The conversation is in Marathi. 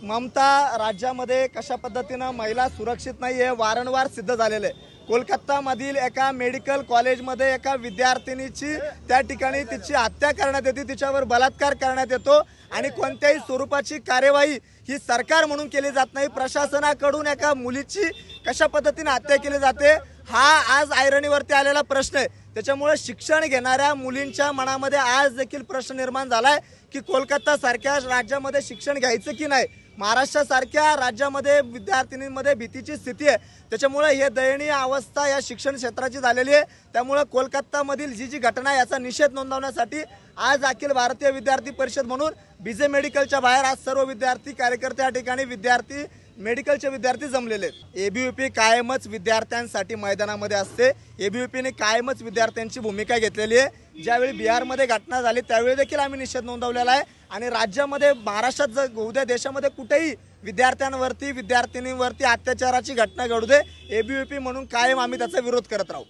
ममता राज्यामध्ये कशा पद्धतीनं महिला सुरक्षित नाही हे वारंवार सिद्ध झालेलं आहे। कोलकातामधील एका मेडिकल कॉलेजमध्ये एका विद्यार्थिनीची त्या ठिकाणी तिची हत्या करण्यात येते, तिच्यावर बलात्कार करण्यात येतो आणि कोणत्याही स्वरूपाची कार्यवाही ही सरकार म्हणून केली जात नाही। प्रशासनाकडून एका मुलीची कशा पद्धतीने हत्या केली जाते हा आज ऐरणीवरती आलेला प्रश्न आहे। त्याच्यामुळे शिक्षण घेणाऱ्या मुलींच्या मनामध्ये आज देखील प्रश्न निर्माण झालाय की कोलकाता सारख्या राज्यामध्ये शिक्षण घ्यायचं की नाही। महाराष्ट्रासारख्या राज्यामध्ये विद्यार्थिनींमध्ये भीतीची स्थिती आहे। त्याच्यामुळे हे दयनीय अवस्था या शिक्षण क्षेत्राची झालेली आहे। त्यामुळे कोलकातामधील जी घटना आहे याचा निषेध नोंदवण्यासाठी आज अखिल भारतीय विद्यार्थी परिषद म्हणून बीजे मेडिकलच्या बाहेर आज सर्व विद्यार्थी कार्यकर्ते या ठिकाणी विद्यार्थी मेडिकलचे विद्यार्थी जमलेले आहेत। एबीव्हीपी कायमच विद्यार्थ्यांसाठी मैदानामध्ये असते। एबीव्हीपीने कायमच विद्यार्थ्यांची भूमिका घेतलेली आहे। ज्यावेळी बिहारमध्ये घटना झाली त्यावेळी देखील आम्ही निषेध नोंदवलेला आहे आणि राज्यामध्ये महाराष्ट्रात जर उद्या देशामध्ये कुठेही विद्यार्थ्यांवरती विद्यार्थिनींवरती अत्याचाराची घटना घडू दे एबीव्हीपी म्हणून कायम आम्ही त्याचा विरोध करत राहू।